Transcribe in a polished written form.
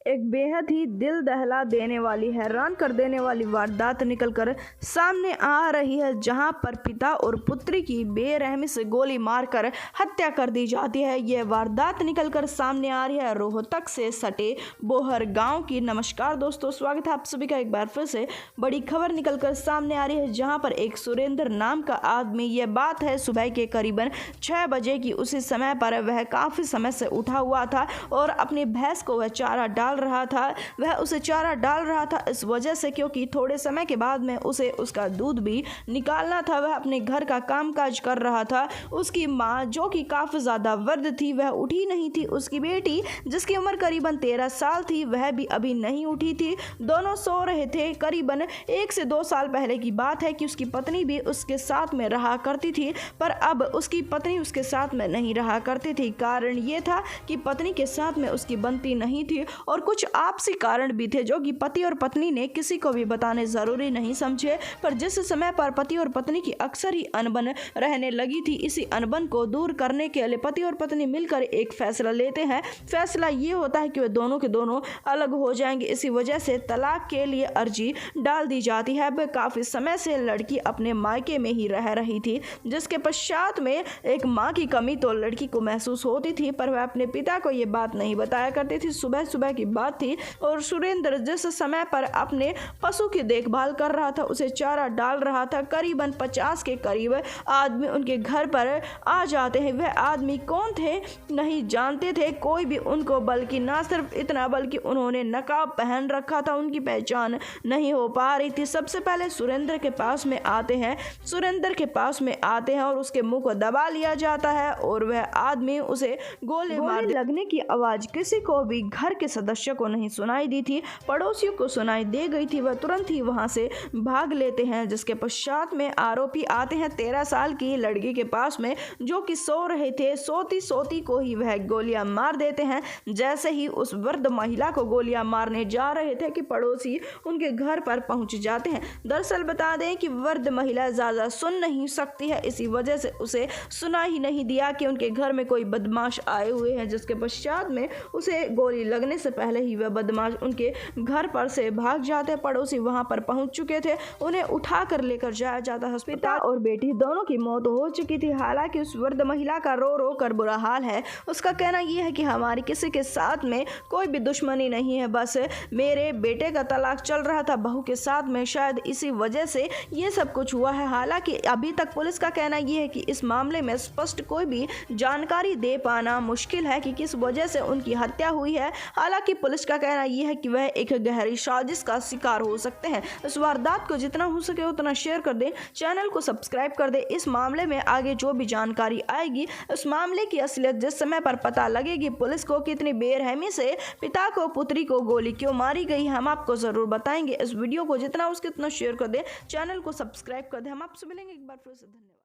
एक बेहद ही दिल दहला देने वाली, हैरान कर देने वाली वारदात निकलकर सामने आ रही है, जहां पर पिता और पुत्री की बेरहमी से गोली मारकर हत्या कर दी जाती है। यह वारदात निकलकर सामने आ रही है रोहतक से सटे बोहर गांव की। नमस्कार दोस्तों, स्वागत है आप सभी का एक बार फिर से। बड़ी खबर निकलकर सामने आ रही है, जहां पर एक सुरेंद्र नाम का आदमी, यह बात है सुबह के करीबन 6 बजे की। उसी समय पर वह काफ़ी समय से उठा हुआ था और अपनी भैंस को वह चारा डाल रहा था। वह उसे चारा डाल रहा था इस वजह से क्योंकि थोड़े समय के बाद में उसे उसका दूध भी निकालना था। वह अपने घर का कामकाज कर रहा था। उसकी माँ, जो कि काफ़ी ज़्यादा वृद्ध थी, वह उठी नहीं थी। उसकी बेटी, जिसकी उम्र करीबन 13 साल थी, वह भी अभी नहीं उठी थी। दोनों सो रहे थे। करीबन 1 से 2 साल पहले की बात है कि उसकी पत्नी भी उसके साथ में रहा करती थी, पर अब उसकी पत्नी उसके साथ में नहीं रहा करती थी। कारण ये था कि पत्नी के साथ में उसकी बनती नहीं थी और कुछ आपसी कारण भी थे, जो कि पति और पत्नी ने किसी को भी बताने ज़रूरी नहीं समझे। पर जिस समय पर पति और पत्नी की अक्सर ही अनबन रहने लगी थी, इसी अनबन को दूर करने के लिए पति और पत्नी मिलकर एक फैसला लेते हैं। फैसला ये होता है कि वे दोनों के दोनों अलग हो जाएंगे। इसी वजह से तलाक के लिए अर्जी डाल दी जाती है। अब काफ़ी समय से लड़की अपने मायके में ही रह रही थी, जिसके पश्चात में एक माँ की कमी तो लड़की को महसूस होती थी, पर वह अपने पिता को ये बात नहीं बताया करती थी। सुबह सुबह की बात थी और सुरेंद्र जिस समय पर अपने पशु की देखभाल कर रहा था, उसे चारा डाल रहा था, करीबन 50 के करीब आदमी उनके घर पर आ जाते हैं। वह आदमी कौन थे नहीं जानते थे कोई भी उनको, बल्कि ना सिर्फ इतना बल्कि उन्होंने नकाब पहन रखा था। उनकी पहचान नहीं हो पा रही थी। सबसे पहले सुरेंद्र के पास में आते हैं। सुरेंद्र के पास में आते हैं और उसके मुंह को दबा लिया जाता है और वह आदमी उसे गोली मार लगने की आवाज़ किसी को भी घर के सदस्य को नहीं सुनाई दी थी, पड़ोसियों को सुनाई दे गई थी। वह तुरंत ही वहां से भाग लेते हैं, जिसके पश्चात में आरोपी आते हैं 13 साल की लड़की के पास में, जो कि सो रहे थे। सोती सोती को ही वह गोलियां मार देते हैं। जैसे ही उस वृद्ध महिला को गोलियां मारने जा रहे थे कि पड़ोसी उनके घर पर पहुंच जाते हैं। दरअसल बता दें कि वृद्ध महिला ज़्यादा सुन नहीं सकती है, इसी वजह से उसे सुना ही नहीं दिया कि उनके घर में कोई बदमाश आए हुए हैं, जिसके पश्चात में उसे गोली लगने से पहले ही वह बदमाश उनके घर पर से भाग जाते। पड़ोसी वहां पर पहुंच चुके थे। उन्हें उठा कर लेकर जाया जाता है। पिता और बेटी दोनों की मौत हो चुकी थी। हालांकि उस वृद्ध महिला का रो रो कर बुरा हाल है। उसका कहना यह है कि हमारी किसी के साथ में कोई भी दुश्मनी नहीं है, बस मेरे बेटे का तलाक चल रहा था बहू के साथ में, शायद इसी वजह से ये सब कुछ हुआ है। हालांकि अभी तक पुलिस का कहना यह है कि इस मामले में स्पष्ट कोई भी जानकारी दे पाना मुश्किल है कि किस वजह से उनकी हत्या हुई है। हालांकि पुलिस का कहना यह है कि वह एक गहरी साजिश का शिकार हो सकते हैं। इस वारदात को जितना हो सके उतना शेयर कर दें, चैनल को सब्सक्राइब कर दें। इस मामले में आगे जो भी जानकारी आएगी, उस मामले की असलियत जिस समय पर पता लगेगी, पुलिस को कितनी बेरहमी से पिता को पुत्री को गोली क्यों मारी गई, हम आपको जरूर बताएंगे। इस वीडियो को जितना हो सके उतना शेयर कर दें, चैनल को सब्सक्राइब कर दें। हम आपसे मिलेंगे एक बार फिर से। धन्यवाद।